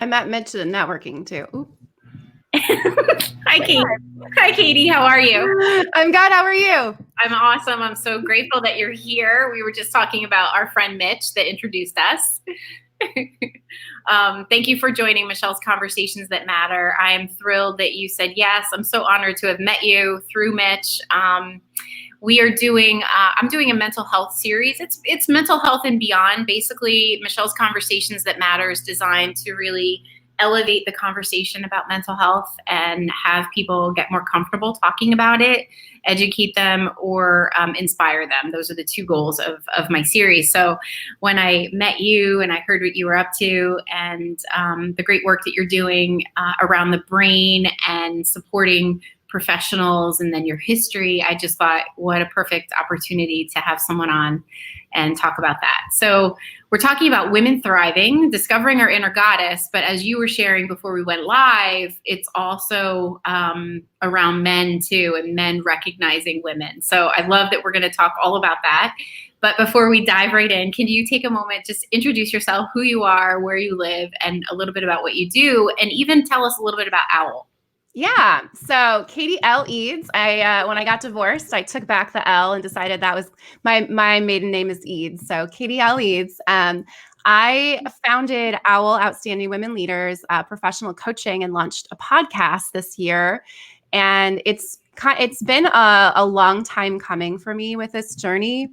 I met Mitch at networking too. Ooh. Hi, Katie. Hi, Katie. How are you? I'm good. How are you? I'm awesome. I'm so grateful that you're here. We were just talking about our friend Mitch that introduced us. Thank you for joining Michelle's Conversations That Matter. I am thrilled that you said yes. I'm so honored to have met you through Mitch. We are doing, I'm doing a mental health series. It's mental health and beyond. Basically, Michelle's Conversations That Matter is designed to really elevate the conversation about mental health and have people get more comfortable talking about it, educate them, or inspire them. Those are the two goals of my series. So when I met you and I heard what you were up to and the great work that you're doing around the brain and supporting professionals and then your history, I just thought, what a perfect opportunity to have someone on and talk about that. So we're talking about women thriving, discovering our inner goddess. But as you were sharing before we went live, it's also around men too, and men recognizing women. So I love that we're going to talk all about that. But before we dive right in, can you take a moment, just introduce yourself, who you are, where you live, and a little bit about what you do, and even tell us a little bit about OWL. Yeah. So Katie Eades, when I got divorced, I took back the L and decided that was my maiden name is Eades. So Katie Eades. I founded OWL, Outstanding Women Leaders, professional coaching, and launched a podcast this year. And it's been a long time coming for me with this journey.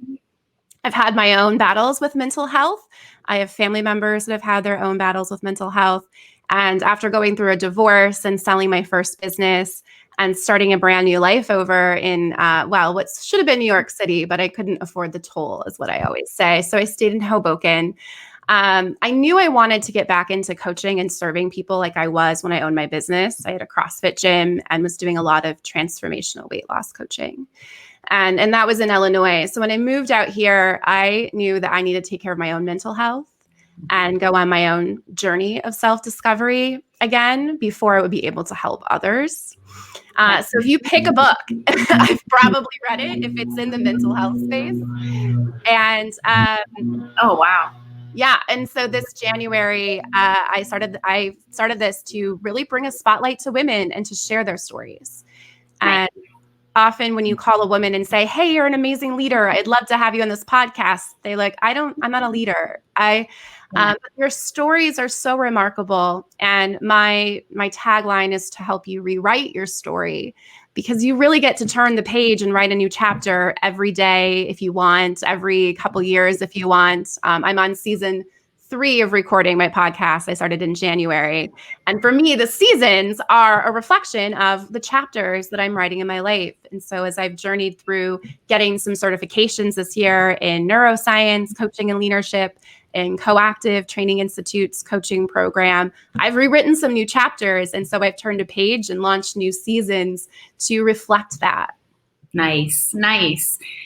I've had my own battles with mental health. I have family members that have had their own battles with mental health. And after going through a divorce and selling my first business and starting a brand new life over in, what should have been New York City, but I couldn't afford the toll, is what I always say. So I stayed in Hoboken. I knew I wanted to get back into coaching and serving people like I was when I owned my business. I had a CrossFit gym and was doing a lot of transformational weight loss coaching. And that was in Illinois. So when I moved out here, I knew that I needed to take care of my own mental health and go on my own journey of self-discovery again before I would be able to help others. So if you pick a book, I've probably read it if it's in the mental health space. And oh, wow. Yeah. And so this January, I started this to really bring a spotlight to women and to share their stories. And often when you call a woman and say, hey, you're an amazing leader, I'd love to have you on this podcast, they like, I'm not a leader. Your stories are so remarkable. And my tagline is to help you rewrite your story, because you really get to turn the page and write a new chapter every day if you want, every couple years if you want. I'm on season 3 of recording my podcast. I started in January. And for me, the seasons are a reflection of the chapters that I'm writing in my life. And so as I've journeyed through getting some certifications this year in neuroscience, coaching and leadership, and Coactive Training Institute's coaching program, I've rewritten some new chapters. And so I've turned a page and launched new seasons to reflect that. Nice.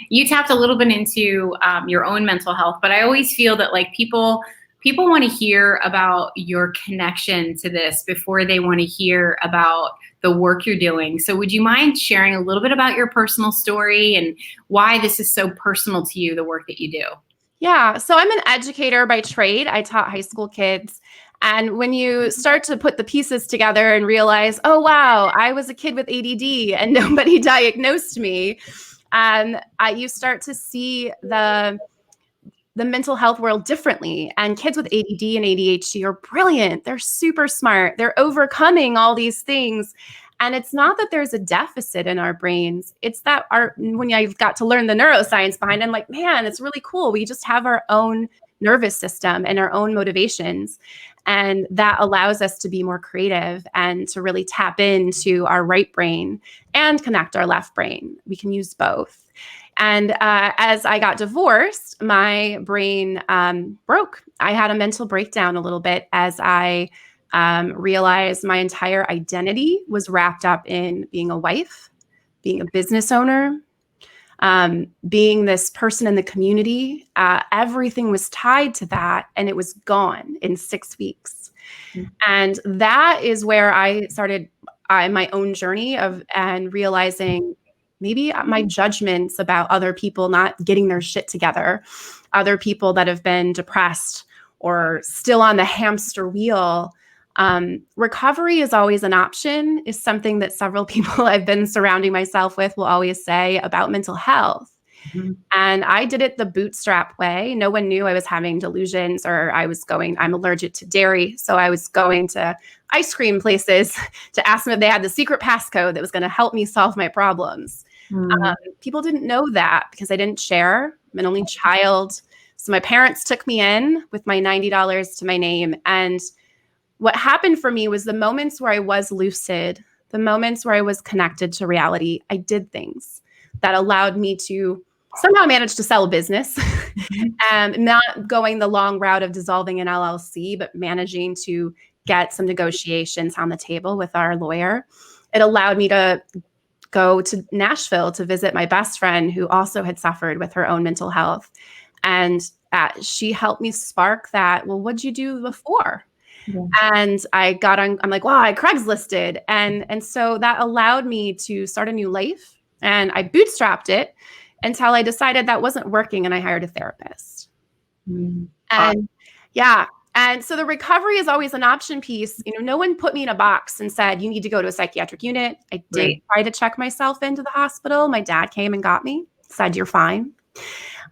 You tapped a little bit into your own mental health, but I always feel that like people want to hear about your connection to this before they want to hear about the work you're doing. So would you mind sharing a little bit about your personal story and why this is so personal to you, the work that you do? Yeah. So I'm an educator by trade. I taught high school kids. And when you start to put the pieces together and realize, oh, wow, I was a kid with ADD and nobody diagnosed me, you start to see the mental health world differently. And kids with ADD and ADHD are brilliant. They're super smart. They're overcoming all these things. And it's not that there's a deficit in our brains. It's that when I've got to learn the neuroscience behind it, I'm like, man, it's really cool. We just have our own nervous system and our own motivations. And that allows us to be more creative and to really tap into our right brain and connect our left brain. We can use both. And as I got divorced, my brain broke. I had a mental breakdown a little bit as I realized my entire identity was wrapped up in being a wife, being a business owner, being this person in the community. Everything was tied to that, and it was gone in 6 weeks. Mm-hmm. And that is where I started my own journey and realizing maybe my judgments about other people not getting their shit together, other people that have been depressed or still on the hamster wheel, Recovery is always an option is something that several people I've been surrounding myself with will always say about mental health. Mm-hmm. And I did it the bootstrap way. No one knew I was having delusions or I'm allergic to dairy. So I was going to ice cream places to ask them if they had the secret passcode that was going to help me solve my problems. Mm-hmm. People didn't know that because I didn't share. I'm an only child. So my parents took me in with my $90 to my name. And what happened for me was the moments where I was lucid, the moments where I was connected to reality, I did things that allowed me to somehow manage to sell a business and not going the long route of dissolving an LLC, but managing to get some negotiations on the table with our lawyer. It allowed me to go to Nashville to visit my best friend who also had suffered with her own mental health. And she helped me spark that, well, what'd you do before? Yeah. And I'm like, wow, I Craigslisted. And so that allowed me to start a new life. And I bootstrapped it until I decided that wasn't working and I hired a therapist. Mm-hmm. And yeah. And so the recovery is always an option piece. No one put me in a box and said, you need to go to a psychiatric unit. I did try to check myself into the hospital. My dad came and got me, said, you're fine.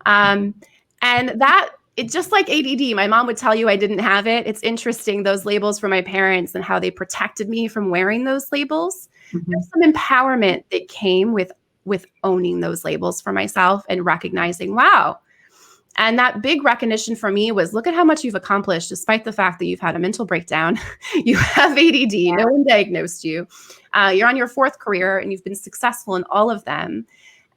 And that, it just like ADD, my mom would tell you I didn't have it. It's interesting, those labels for my parents and how they protected me from wearing those labels. Mm-hmm. There's some empowerment that came with owning those labels for myself and recognizing, wow. And that big recognition for me was, look at how much you've accomplished, despite the fact that you've had a mental breakdown. You have ADD, no one diagnosed you. You're on your 4th career and you've been successful in all of them.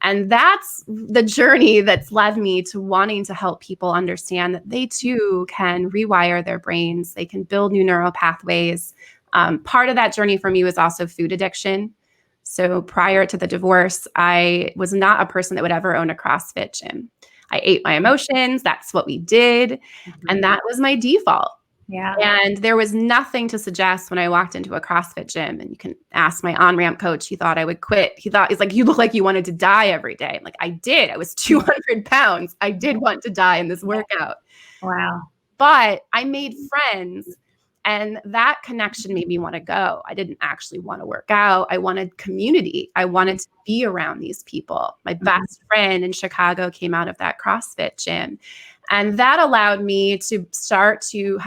And that's the journey that's led me to wanting to help people understand that they too can rewire their brains. They can build new neural pathways. Part of that journey for me was also food addiction. So prior to the divorce, I was not a person that would ever own a CrossFit gym. I ate my emotions. That's what we did. Mm-hmm. And that was my default. Yeah. And there was nothing to suggest when I walked into a CrossFit gym, and you can ask my on-ramp coach, he thought I would quit. He's like, you look like you wanted to die every day. I'm like, I did. I was 200 pounds. I did want to die in this workout. Wow. But I made friends, and that connection made me want to go. I didn't actually want to work out. I wanted community. I wanted to be around these people. My best friend in Chicago came out of that CrossFit gym. And that allowed me to start to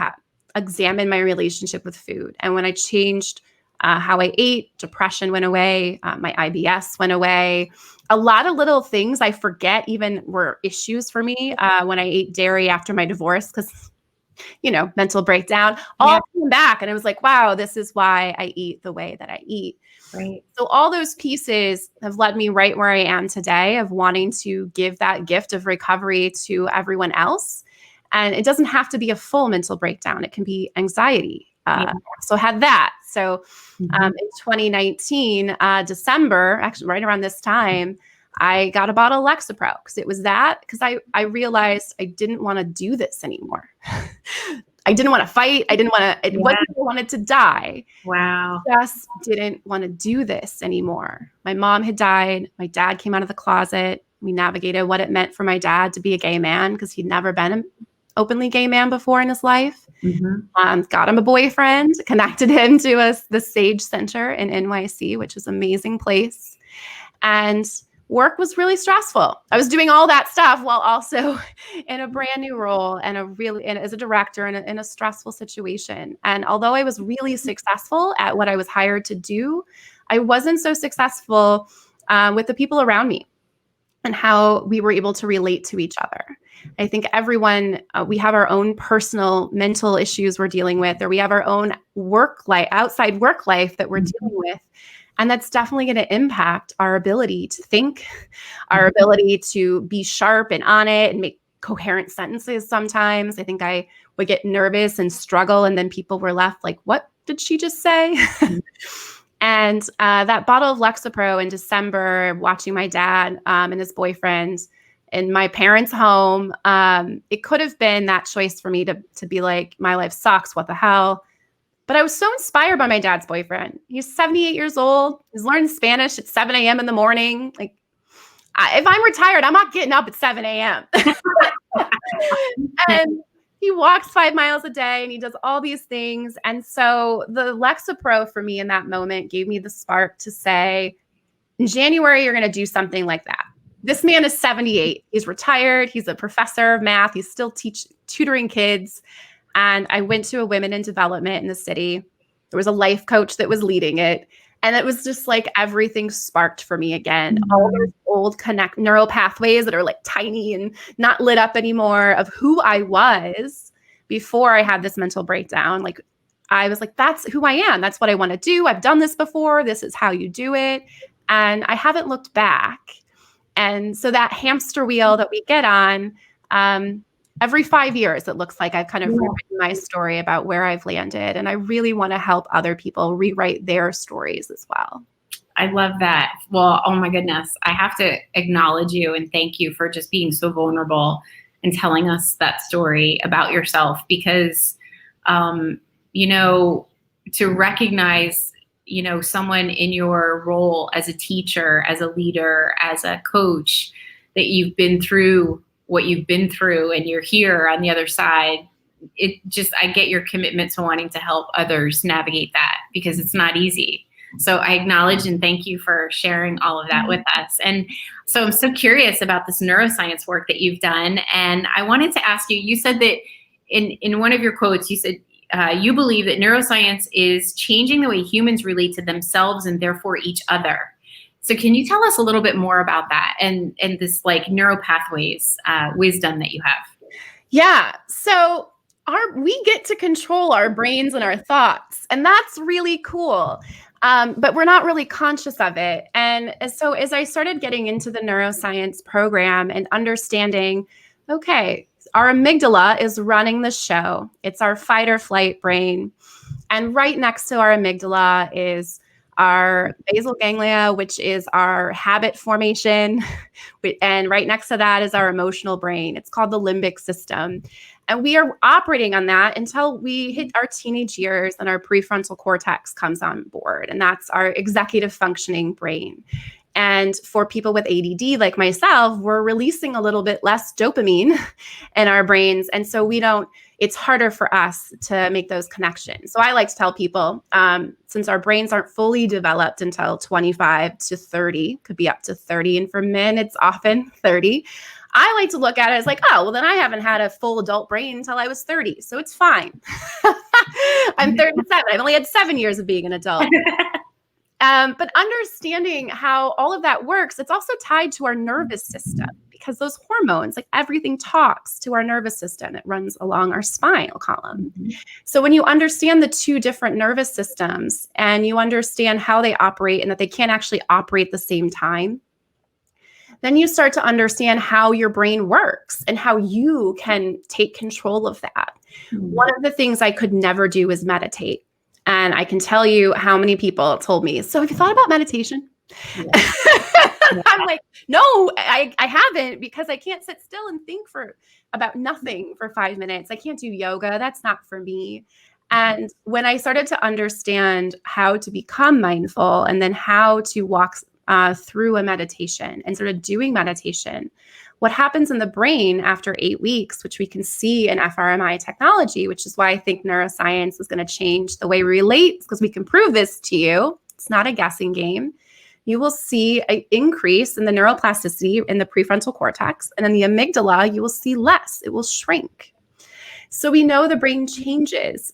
examine my relationship with food. And when I changed how I ate, depression went away, my IBS went away. A lot of little things I forget even were issues for me when I ate dairy after my divorce, because, mental breakdown, all came back. And I was like, wow, this is why I eat the way that I eat. Right. So all those pieces have led me right where I am today, of wanting to give that gift of recovery to everyone else. And it doesn't have to be a full mental breakdown. It can be anxiety. So I had that. So in 2019, December, actually right around this time, I got a bottle of Lexapro because I realized I didn't want to do this anymore. I didn't want to fight. I wanted to die. Wow. I just didn't want to do this anymore. My mom had died. My dad came out of the closet. We navigated what it meant for my dad to be a gay man, because he'd never been an openly gay man before in his life. Mm-hmm. Got him a boyfriend, connected him to the Sage Center in NYC, which is an amazing place. And work was really stressful. I was doing all that stuff while also in a brand new role and as a director in a stressful situation. And although I was really successful at what I was hired to do, I wasn't so successful with the people around me and how we were able to relate to each other. I think everyone, we have our own personal mental issues we're dealing with, or we have our own outside work life that we're dealing with. And that's definitely going to impact our ability to think, our ability to be sharp and on it and make coherent sentences sometimes. I think I would get nervous and struggle, and then people were left like, what did she just say? And that bottle of Lexapro in December, watching my dad and his boyfriend in my parents' home, it could have been that choice for me to be like, my life sucks, what the hell? But I was so inspired by my dad's boyfriend. He's 78 years old. He's learning Spanish at 7 a.m. in the morning. Like, if I'm retired, I'm not getting up at 7 a.m. And he walks 5 miles a day and he does all these things. And so the Lexapro for me in that moment gave me the spark to say, in January, you're going to do something like that. This man is 78. He's retired. He's a professor of math. He's still tutoring kids. And I went to a women in development in the city. There was a life coach that was leading it. And it was just like everything sparked for me again. Mm-hmm. All those old neural pathways that are like tiny and not lit up anymore of who I was before I had this mental breakdown. Like I was like, that's who I am. That's what I want to do. I've done this before. This is how you do it. And I haven't looked back. And so that hamster wheel that we get on, every 5 years, it looks like I've kind of rewritten my story about where I've landed. And I really want to help other people rewrite their stories as well. I love that. Well, oh my goodness. I have to acknowledge you and thank you for just being so vulnerable and telling us that story about yourself because, to recognize, someone in your role as a teacher, as a leader, as a coach, that you've been through what you've been through and you're here on the other side. I get your commitment to wanting to help others navigate that because it's not easy. So I acknowledge and thank you for sharing all of that with us. And so I'm so curious about this neuroscience work that you've done. And I wanted to ask you, you said that in one of your quotes, you said, you believe that neuroscience is changing the way humans relate to themselves and therefore each other. So can you tell us a little bit more about that and this like neuropathways wisdom that you have? Yeah. So we get to control our brains and our thoughts, and that's really cool. But we're not really conscious of it. And so as I started getting into the neuroscience program and understanding, okay, our amygdala is running the show. It's our fight or flight brain. And right next to our amygdala is our basal ganglia, which is our habit formation. And right next to that is our emotional brain. It's called the limbic system. And we are operating on that until we hit our teenage years and our prefrontal cortex comes on board. And that's our executive functioning brain. And for people with ADD like myself, we're releasing a little bit less dopamine in our brains. And so it's harder for us to make those connections. So I like to tell people, since our brains aren't fully developed until 25 to 30, could be up to 30. And for men, it's often 30. I like to look at it as like, oh, well, then I haven't had a full adult brain until I was 30. So it's fine. I'm 37. I've only had 7 years of being an adult. But understanding how all of that works, it's also tied to our nervous system because those hormones, like everything talks to our nervous system. It runs along our spinal column. Mm-hmm. So when you understand the two different nervous systems and you understand how they operate and that they can't actually operate at the same time, then you start to understand how your brain works and how you can take control of that. Mm-hmm. One of the things I could never do is meditate. And I can tell you how many people told me, so have you thought about meditation? Yeah. I'm like, no, I haven't because I can't sit still and think about nothing for 5 minutes. I can't do yoga. That's not for me. And when I started to understand how to become mindful and then how to walk through a meditation and sort of doing meditation, what happens in the brain after 8 weeks, which we can see in fMRI technology, which is why I think neuroscience is going to change the way we relate, because we can prove this to you. It's not a guessing game. You will see an increase in the neuroplasticity in the prefrontal cortex, and in the amygdala, you will see less. It will shrink. So we know the brain changes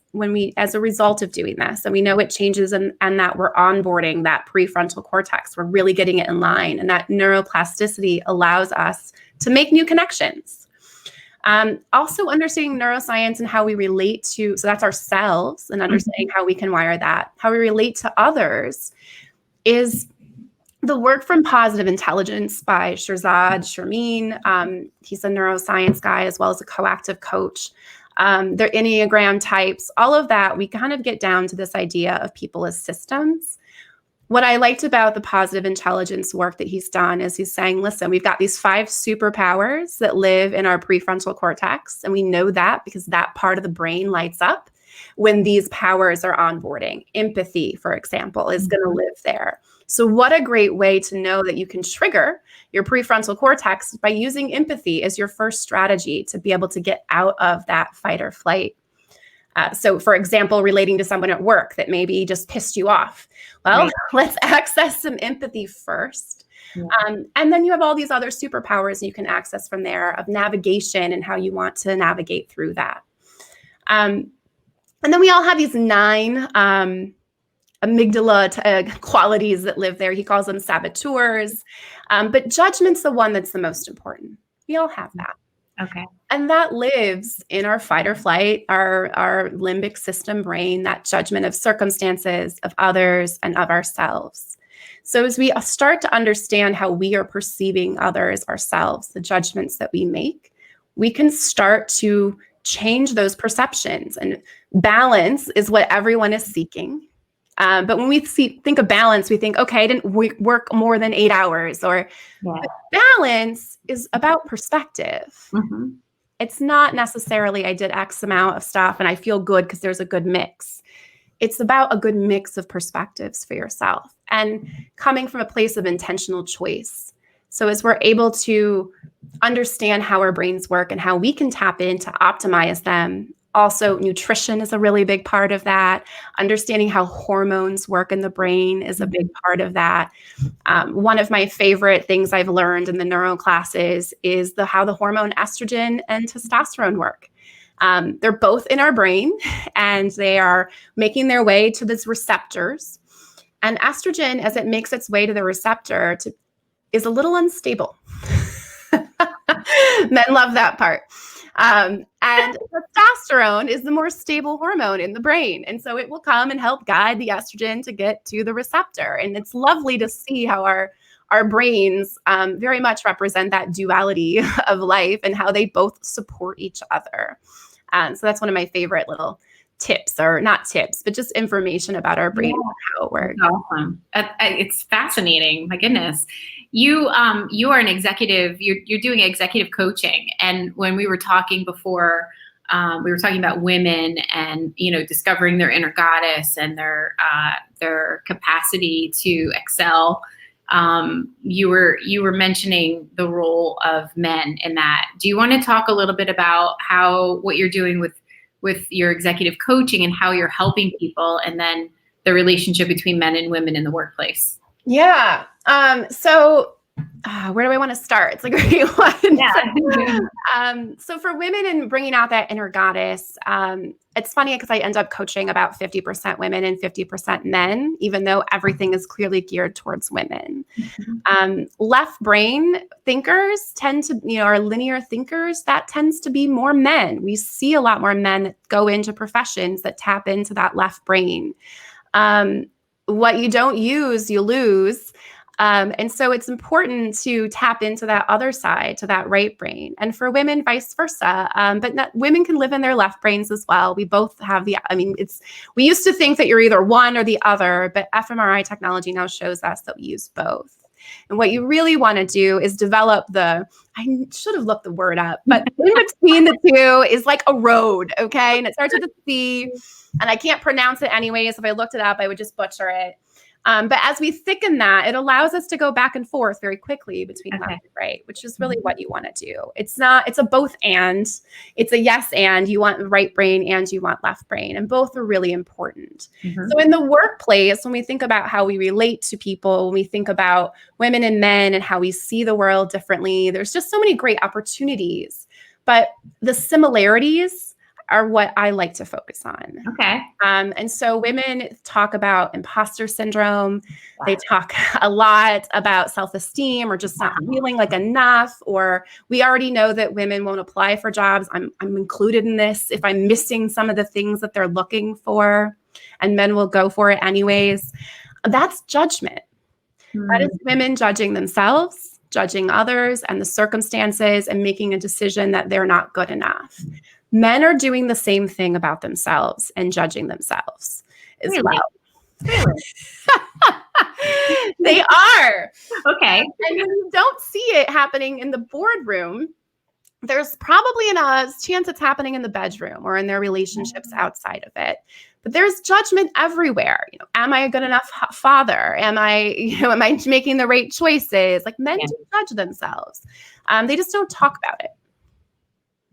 as a result of doing this. And we know it changes and that we're onboarding that prefrontal cortex. We're really getting it in line. And that neuroplasticity allows us to make new connections. Also understanding neuroscience and how we relate to, so that's ourselves and understanding how we can wire that. How we relate to others is the work from Positive Intelligence by Shirzad Sharmin. He's a neuroscience guy as well as a coactive coach. Their Enneagram types, all of that, we kind of get down to this idea of people as systems. What I liked about the positive intelligence work that he's done is he's saying, listen, we've got these 5 superpowers that live in our prefrontal cortex. And we know that because that part of the brain lights up. when these powers are onboarding. Empathy, for example, is going to live there. So what a great way to know that you can trigger your prefrontal cortex by using empathy as your first strategy to be able to get out of that fight or flight. So, for example, relating to someone at work that maybe just pissed you off. Well, let's access some empathy first. Yeah. And then you have all these other superpowers you can access from there of navigation and how you want to navigate through that. And then we all have these 9 amygdala qualities that live there. He calls them saboteurs. But judgment's the one that's the most important. We all have that. Okay. And that lives in our fight or flight, our limbic system brain, that judgment of circumstances, of others, and of ourselves. So as we start to understand how we are perceiving others, ourselves, the judgments that we make, we can start to change those perceptions. And balance is what everyone is seeking. But when we think of balance, we think, okay, I didn't work more than 8 hours, or balance is about perspective. Mm-hmm. It's not necessarily I did X amount of stuff and I feel good because there's a good mix. It's about a good mix of perspectives for yourself and coming from a place of intentional choice. So as we're able to understand how our brains work and how we can tap in to optimize them. Also, nutrition is a really big part of that. Understanding how hormones work in the brain is a big part of that. One of my favorite things I've learned in the neuro classes is how the hormone estrogen and testosterone work. They're both in our brain, and they are making their way to these receptors. And estrogen, as it makes its way to the receptor, is a little unstable. Men love that part. And testosterone is the more stable hormone in the brain. And so it will come and help guide the estrogen to get to the receptor. And it's lovely to see how our brains very much represent that duality of life and how they both support each other. So that's one of my favorite little tips, or not tips, but just information about our brain and how it works. Awesome. It's fascinating. My goodness. You are an executive, you're doing executive coaching. And when we were talking before, we were talking about women and, discovering their inner goddess and their capacity to excel. You were mentioning the role of men in that. Do you want to talk a little bit about what you're doing with your executive coaching and how you're helping people, and then the relationship between men and women in the workplace? Yeah. So where do I want to start? It's a great one. Yeah. So for women and bringing out that inner goddess, it's funny because I end up coaching about 50% women and 50% men, even though everything is clearly geared towards women. Mm-hmm. Left brain thinkers tend to, our linear thinkers, that tends to be more men. We see a lot more men that go into professions that tap into that left brain. What you don't use, you lose. And so it's important to tap into that other side, to that right brain. And for women, vice versa. But women can live in their left brains as well. We both have we used to think that you're either one or the other, but fMRI technology now shows us that we use both. And what you really want to do is develop I should have looked the word up, but in between the two is like a road, okay? And it starts with a C, and I can't pronounce it anyways. If I looked it up, I would just butcher it. But as we thicken that, it allows us to go back and forth very quickly between left and right, which is really what you want to do. It's a both and. It's a yes and. You want right brain and you want left brain, and both are really important. Mm-hmm. So in the workplace, when we think about how we relate to people, when we think about women and men and how we see the world differently, there's just so many great opportunities. But the similarities are what I like to focus on. Okay. And so women talk about imposter syndrome. Wow. They talk a lot about self-esteem or just not feeling like enough, or we already know that women won't apply for jobs. I'm included in this if I'm missing some of the things that they're looking for, and men will go for it anyways. That's judgment. Mm. That is women judging themselves, judging others and the circumstances, and making a decision that they're not good enough. Men are doing the same thing about themselves and judging themselves as well. Really? They are. Okay. And when you don't see it happening in the boardroom, there's probably a chance it's happening in the bedroom or in their relationships outside of it. But there's judgment everywhere. Am I a good enough father? Am I making the right choices? Like, men do judge themselves. They just don't talk about it.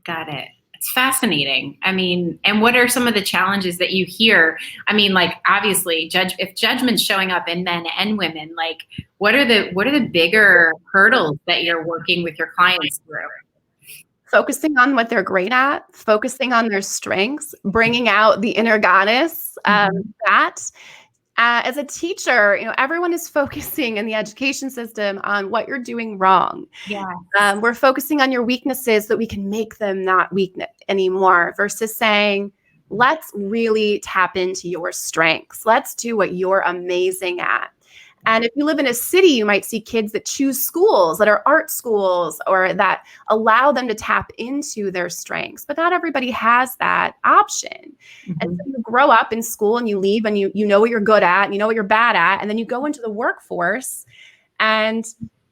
Got it. It's fascinating. I mean, and what are some of the challenges that you hear? I mean, like, obviously, if judgment's showing up in men and women, like, what are the bigger hurdles that you're working with your clients through? Focusing on what they're great at, focusing on their strengths, bringing out the inner goddess. As a teacher, everyone is focusing in the education system on what you're doing wrong. Yeah. We're focusing on your weaknesses so that we can make them not weak anymore, versus saying, let's really tap into your strengths. Let's do what you're amazing at. And if you live in a city, you might see kids that choose schools that are art schools or that allow them to tap into their strengths. But not everybody has that option. And so you grow up in school and you leave and you know what you're good at, and you know what you're bad at. And then you go into the workforce, and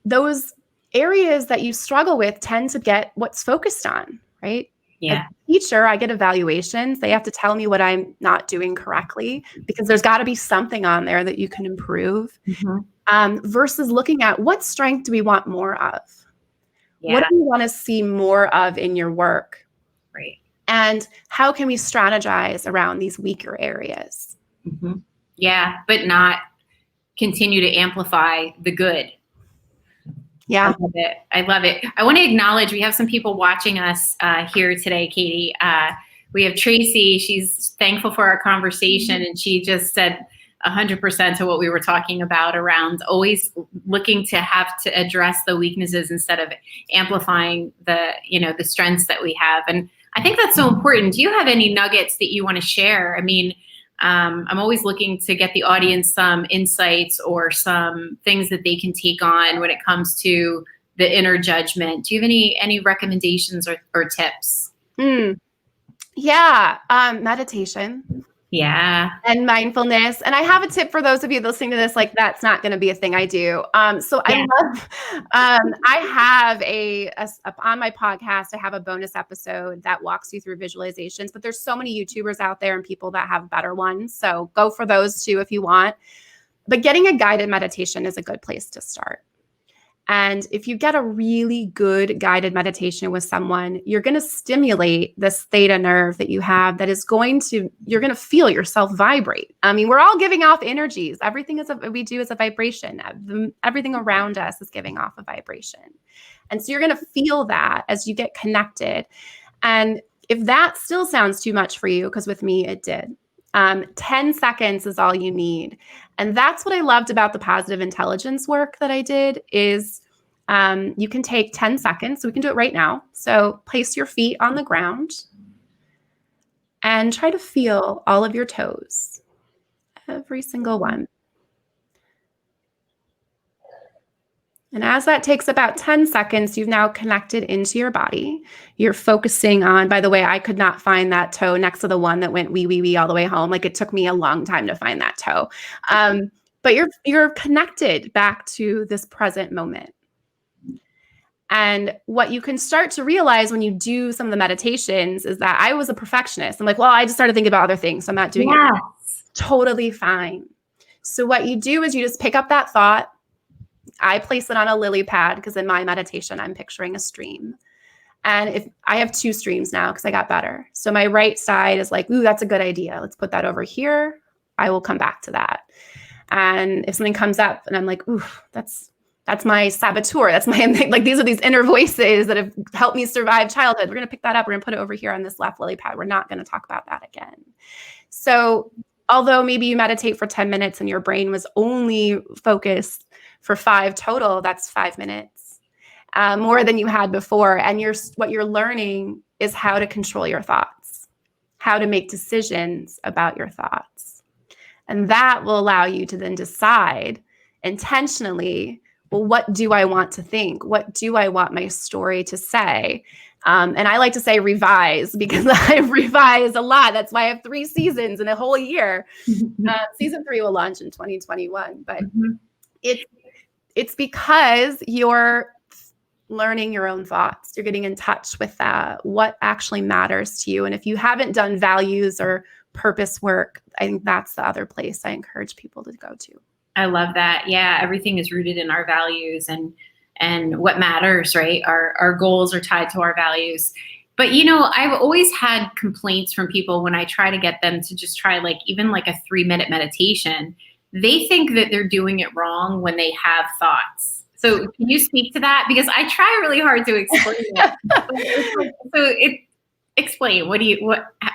those areas that you struggle with tend to get what's focused on, right? Yeah. As a teacher, I get evaluations. They have to tell me what I'm not doing correctly, because there's got to be something on there that you can improve, versus looking at what strength do we want more of? Yeah. What do we want to see more of in your work? Right. And how can we strategize around these weaker areas? Yeah, but not continue to amplify the good. Yeah. I love it. I want to acknowledge, we have some people watching us here today, Katie. We have Tracy. She's thankful for our conversation, and she just said 100% to what we were talking about around always looking to have to address the weaknesses instead of amplifying the strengths that we have. And I think that's so important. Do you have any nuggets that you want to share? I mean, I'm always looking to get the audience some insights or some things that they can take on when it comes to the inner judgment. Do you have any recommendations or tips? Yeah. Meditation. Yeah. And mindfulness. And I have a tip for those of you listening to this, like, that's not going to be a thing I do. So I love, I have on my podcast, I have a bonus episode that walks you through visualizations, but there's so many YouTubers out there and people that have better ones. So go for those too, if you want. But getting a guided meditation is a good place to start. And if you get a really good guided meditation with someone, you're going to stimulate this theta nerve that you have that is you're going to feel yourself vibrate. I mean, we're all giving off energies. Everything we do is a vibration. Everything around us is giving off a vibration. And so you're going to feel that as you get connected. And if that still sounds too much for you, because with me, it did. 10 seconds is all you need. And that's what I loved about the positive intelligence work that I did is you can take 10 seconds. So we can do it right now. So place your feet on the ground and try to feel all of your toes, every single one. And as that takes about 10 seconds, you've now connected into your body. You're focusing on, by the way, I could not find that toe next to the one that went wee, wee, wee all the way home. Like, it took me a long time to find that toe. But you're connected back to this present moment. And what you can start to realize when you do some of the meditations is that I was a perfectionist. I'm like, well, I just started thinking about other things, so I'm not doing it. Totally fine. So what you do is you just pick up that thought. I place it on a lily pad because in my meditation, I'm picturing a stream. And if I have 2 streams now because I got better. So my right side is like, ooh, that's a good idea. Let's put that over here. I will come back to that. And if something comes up and I'm like, ooh, that's my saboteur. That's my, like, these are these inner voices that have helped me survive childhood. We're going to pick that up. We're going to put it over here on this left lily pad. We're not going to talk about that again. So although maybe you meditate for 10 minutes and your brain was only focused for 5 total, that's 5 minutes, more than you had before. And what you're learning is how to control your thoughts, how to make decisions about your thoughts. And that will allow you to then decide intentionally, well, what do I want to think? What do I want my story to say? And I like to say revise because I've revised a lot. That's why I have 3 seasons in a whole year. Season 3 will launch in 2021, but it's because you're learning your own thoughts. You're getting in touch with what actually matters to you. And if you haven't done values or purpose work, I think that's the other place I encourage people to go to. I love that. Yeah, everything is rooted in our values and what matters, right? Our goals are tied to our values. But I've always had complaints from people when I try to get them to just try even a 3-minute meditation. They think that they're doing it wrong when they have thoughts. So can you speak to that? Because I try really hard to explain it. Explain.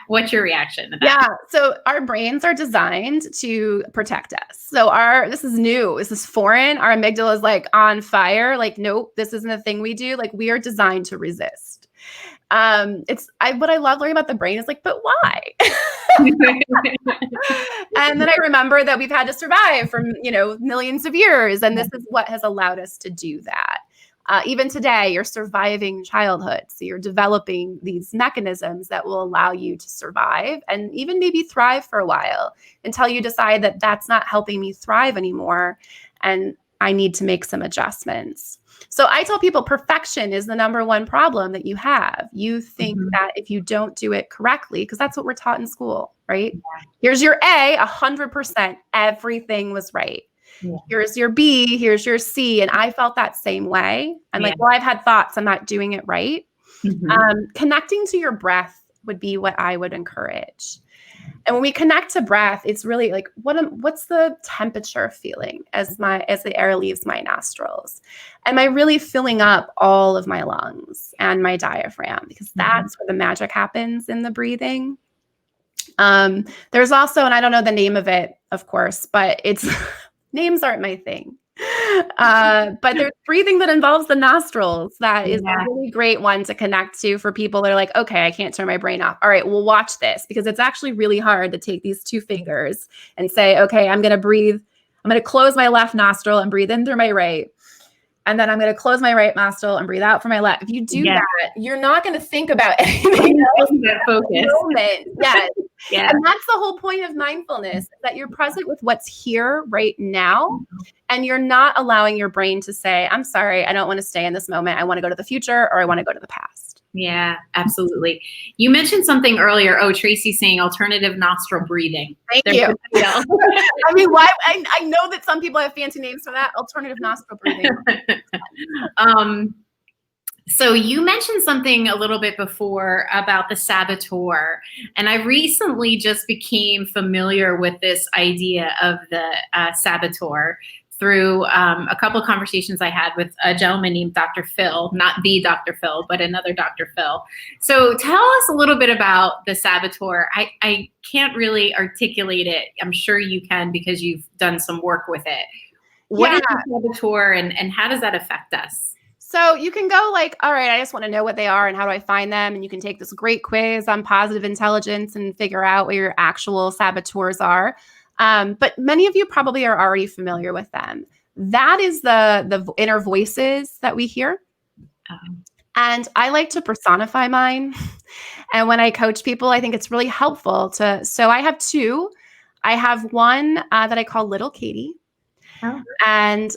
What's your reaction to that? Yeah. So our brains are designed to protect us. So this is new. This is foreign. Our amygdala is on fire. Nope, this isn't a thing we do. We are designed to resist. What I love learning about the brain is but why? And then I remember that we've had to survive for, millions of years. And this is what has allowed us to do that. Even today, you're surviving childhood. So you're developing these mechanisms that will allow you to survive and even maybe thrive for a while until you decide that that's not helping me thrive anymore. And I need to make some adjustments. So I tell people perfection is the number one problem that you have. You think that if you don't do it correctly, because that's what we're taught in school, right? Yeah. Here's your A, 100%, everything was right. Yeah. Here's your B, here's your C. And I felt that same way. I'm well, I've had thoughts, I'm not doing it right. Connecting to your breath would be what I would encourage. And when we connect to breath, it's really what's the temperature feeling as the air leaves my nostrils? Am I really filling up all of my lungs and my diaphragm? Because that's where the magic happens in the breathing. There's also, and I don't know the name of it, of course, but it's names aren't my thing. But there's breathing that involves the nostrils. That is a really great one to connect to for people that are okay, I can't turn my brain off. All right, well, watch this, because it's actually really hard to take these 2 fingers and say, okay, I'm going to breathe. I'm going to close my left nostril and breathe in through my right. And then I'm going to close my right nostril and breathe out from my left. If you do that, you're not going to think about anything else. That focus. Yes. Yeah. And that's the whole point of mindfulness, that you're present with what's here right now. And you're not allowing your brain to say, I'm sorry, I don't want to stay in this moment. I want to go to the future, or I want to go to the past. Yeah, absolutely. You mentioned something earlier. Oh, Tracy's saying alternative nostril breathing. Thank you. I mean, why? I know that some people have fancy names for that. Alternative nostril breathing. So you mentioned something a little bit before about the saboteur, and I recently just became familiar with this idea of the saboteur through a couple of conversations I had with a gentleman named Dr. Phil, not the Dr. Phil, but another Dr. Phil. So tell us a little bit about the saboteur. I can't really articulate it. I'm sure you can, because you've done some work with it. What is the saboteur, and how does that affect us? So you can go all right, I just want to know what they are and how do I find them? And you can take this great quiz on positive intelligence and figure out what your actual saboteurs are. But many of you probably are already familiar with them. That is the inner voices that we hear. And I like to personify mine. And when I coach people, I think it's really helpful so I have 2. I have one that I call Little Katie. And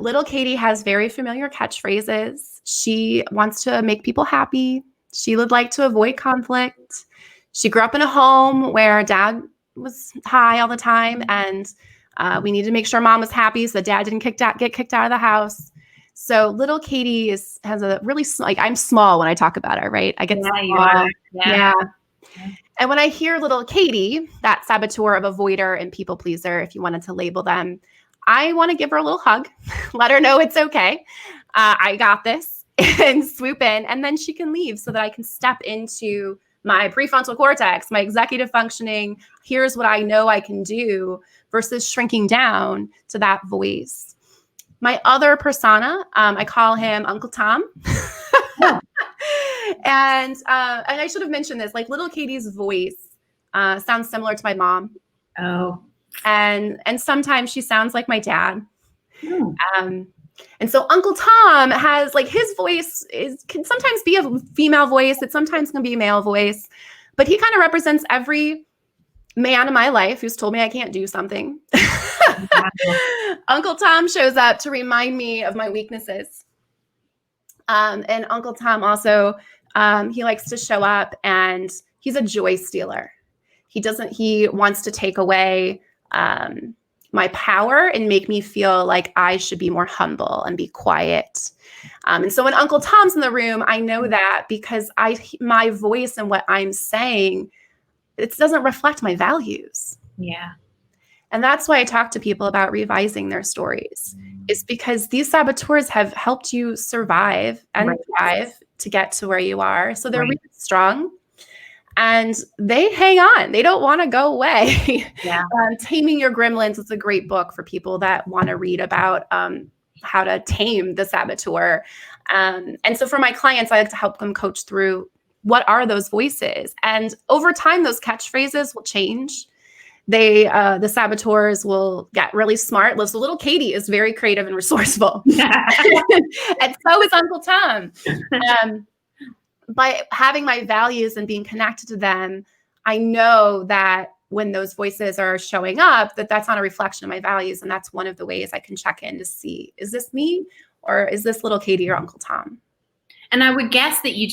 Little Katie has very familiar catchphrases. She wants to make people happy. She would like to avoid conflict. She grew up in a home where dad was high all the time, and we needed to make sure mom was happy so dad didn't get kicked out of the house. So Little Katie has a really I'm small when I talk about her, right? I get small. Yeah. And when I hear Little Katie, that saboteur of avoider and people pleaser, if you wanted to label them, I want to give her a little hug, let her know it's okay. I got this, and swoop in, and then she can leave so that I can step into my prefrontal cortex, my executive functioning. Here's what I know I can do, versus shrinking down to that voice. My other persona, I call him Uncle Tom. And I should have mentioned this, Little Katie's voice sounds similar to my mom. Oh. And sometimes she sounds like my dad. And so Uncle Tom has his voice can sometimes be a female voice. It sometimes can be a male voice, but he kind of represents every man in my life who's told me I can't do something. Uncle Tom shows up to remind me of my weaknesses. And Uncle Tom also, he likes to show up, and he's a joy stealer. He wants to take away my power and make me feel like I should be more humble and be quiet. And so when Uncle Tom's in the room, I know that because my voice and what I'm saying, it doesn't reflect my values. Yeah. And that's why I talk to people about revising their stories. It's because these saboteurs have helped you survive and thrive to get to where you are. So they're really strong. And they hang on. They don't want to go away. Yeah. Taming Your Gremlins is a great book for people that want to read about how to tame the saboteur. And so for my clients, I like to help them coach through what are those voices. And over time, those catchphrases will change. The saboteurs will get really smart. So little Katie is very creative and resourceful. And so is Uncle Tom. By having my values and being connected to them, I know that when those voices are showing up, that's not a reflection of my values. And that's one of the ways I can check in to see, is this me or is this little Katie or Uncle Tom? And I would guess that you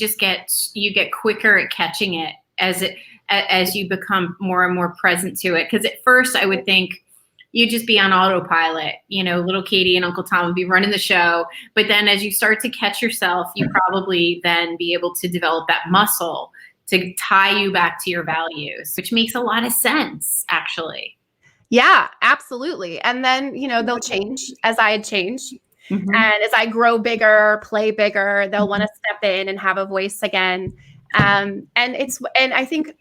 get quicker at catching it as you become more and more present to it. Because at first I would think you'd just be on autopilot, little Katie and Uncle Tom would be running the show. But then as you start to catch yourself, you probably then be able to develop that muscle to tie you back to your values, which makes a lot of sense, actually. Yeah, absolutely. And then, they'll change as I had changed. Mm-hmm. And as I grow bigger, play bigger, they'll want to step in and have a voice again. And I think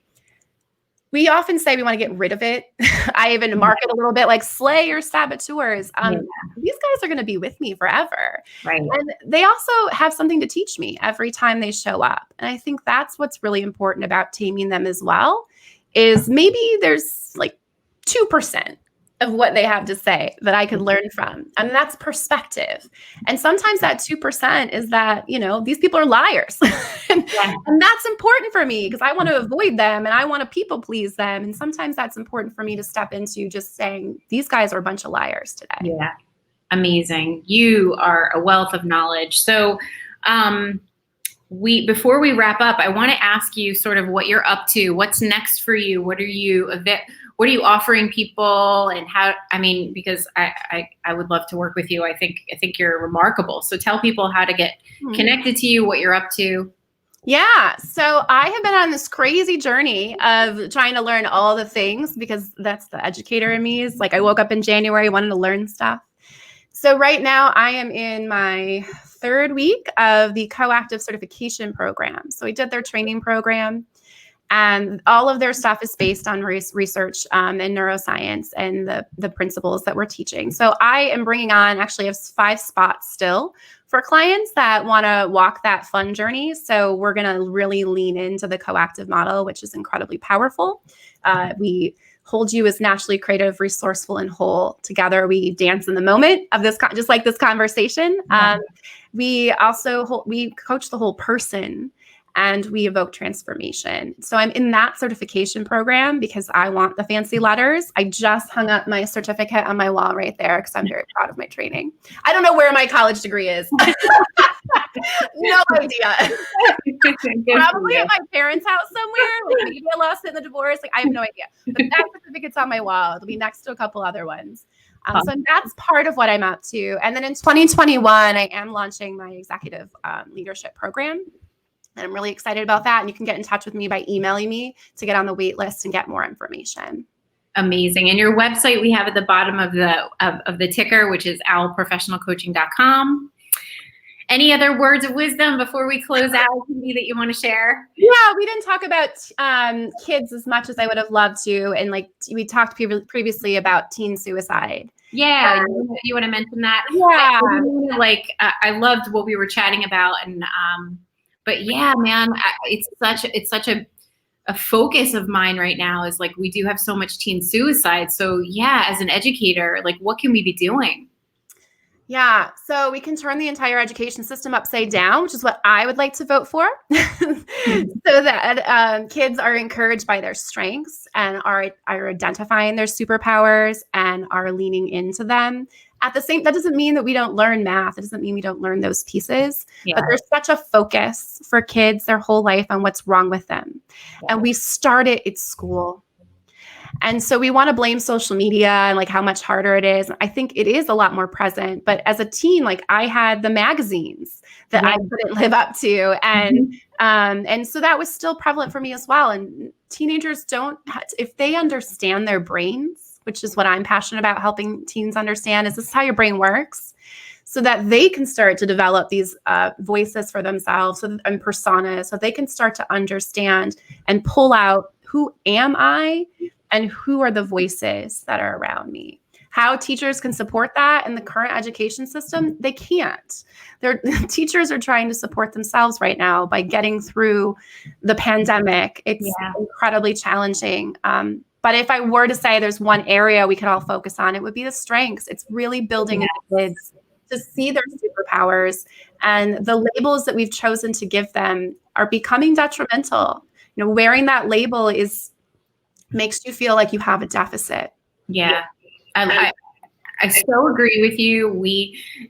we often say we want to get rid of it. I even mark it a little bit like slay your saboteurs. These guys are going to be with me forever. Right. And they also have something to teach me every time they show up. And I think that's what's really important about taming them as well, is maybe there's like 2% of what they have to say that I could learn from. And that's perspective. And sometimes that 2% is that, these people are liars. and that's important for me because I want to avoid them and I want to people please them. And sometimes that's important for me to step into just saying, these guys are a bunch of liars today. Yeah. Amazing. You are a wealth of knowledge. So before we wrap up, I want to ask you sort of what you're up to. What's next for you? What are you offering people, and because I would love to work with you. I think you're remarkable. So tell people how to get connected to you, what you're up to. Yeah. So I have been on this crazy journey of trying to learn all the things because that's the educator in me. Is like I woke up in January, wanted to learn stuff. So right now I am in my 3rd week of the Coactive certification program. So we did their training program. And all of their stuff is based on research and neuroscience and the principles that we're teaching. So I am bringing on, actually have 5 spots still for clients that want to walk that fun journey. So we're going to really lean into the coactive model, which is incredibly powerful. We hold you as naturally creative, resourceful, and whole. Together, we dance in the moment of this, just like this conversation. We also we coach the whole person. And we evoke transformation. So I'm in that certification program because I want the fancy letters. I just hung up my certificate on my wall right there because I'm very proud of my training. I don't know where my college degree is. No idea. Probably at my parents' house somewhere. Maybe I lost it in the divorce. I have no idea. But that certificate's on my wall. It'll be next to a couple other ones. So that's part of what I'm up to. And then in 2021, I am launching my executive leadership program. And I'm really excited about that. And you can get in touch with me by emailing me to get on the wait list and get more information. Amazing. And your website we have at the bottom of the ticker, which is owlprofessionalcoaching.com. Any other words of wisdom before we close out that you want to share? Yeah, we didn't talk about kids as much as I would have loved to. And we talked previously about teen suicide. Yeah, you want to mention that? Yeah. I loved what we were chatting about. And but yeah, man, it's such a focus of mine right now is we do have so much teen suicide. So yeah, as an educator, what can we be doing? Yeah, so we can turn the entire education system upside down, which is what I would like to vote for, so that kids are encouraged by their strengths and are identifying their superpowers and and are leaning into them. At the same, that doesn't mean that we don't learn math. It doesn't mean we don't learn those pieces, but there's such a focus for kids their whole life on what's wrong with them. And we start it at school. And so we want to blame social media and like how much harder it is. I think it is a lot more present. But as a teen, like I had the magazines that I couldn't live up to. And so that was still prevalent for me as well. And teenagers don't, if they understand their brains, which is what I'm passionate about helping teens understand, is this is how your brain works, so that they can start to develop these voices for themselves and personas, so they can start to understand and pull out, who am I and who are the voices that are around me? How teachers can support that in the current education system, they can't. Teachers are trying to support themselves right now by getting through the pandemic. It's incredibly challenging. But if I were to say there's one area we could all focus on, it would be the strengths. It's really building in the kids to see their superpowers, and the labels that we've chosen to give them are becoming detrimental. You know, wearing that label makes you feel like you have a deficit. Yeah. I so agree with you.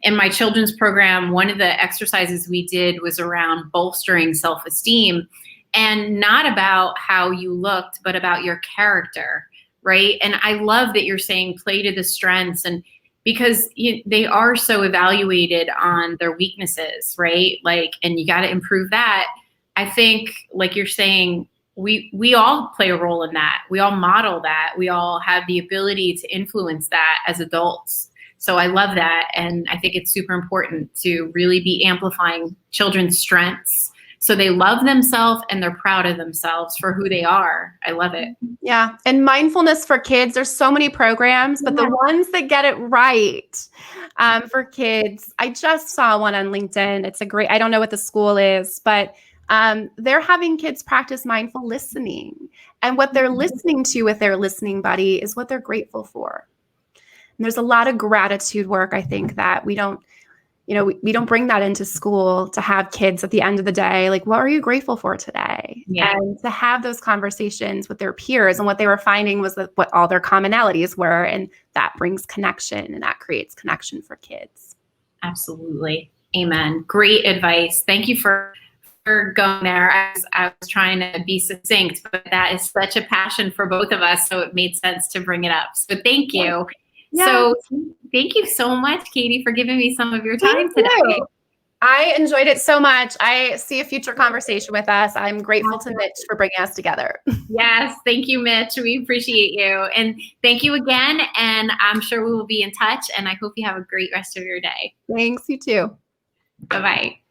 In my children's program, one of the exercises we did was around bolstering self-esteem, and not about how you looked, but about your character, right? And I love that you're saying play to the strengths, and because they are so evaluated on their weaknesses, right? Like, and you got to improve that. I think, like you're saying, we all play a role in that. We all model that. We all have the ability to influence that as adults. So I love that. And I think it's super important to really be amplifying children's strengths, so they love themselves and they're proud of themselves for who they are. I love it. Yeah. And mindfulness for kids, there's so many programs, but the ones that get it right for kids, I just saw one on LinkedIn. It's I don't know what the school is, but they're having kids practice mindful listening. And what they're listening to with their listening buddy is what they're grateful for. And there's a lot of gratitude work, I think, that we don't bring that into school, to have kids at the end of the day, like, what are you grateful for today? Yeah. And to have those conversations with their peers. And what they were finding was that what all their commonalities were. And that brings connection, and that creates connection for kids. Absolutely. Amen. Great advice. Thank you for going there. I was trying to be succinct, but that is such a passion for both of us, so it made sense to bring it up. So thank you. Yeah. So thank you so much, Katie, for giving me some of your time today. I enjoyed it so much. I see a future conversation with us. I'm grateful to Mitch for bringing us together. Yes. Thank you, Mitch. We appreciate you. And thank you again. And I'm sure we will be in touch, and I hope you have a great rest of your day. Thanks. You too. Bye-bye.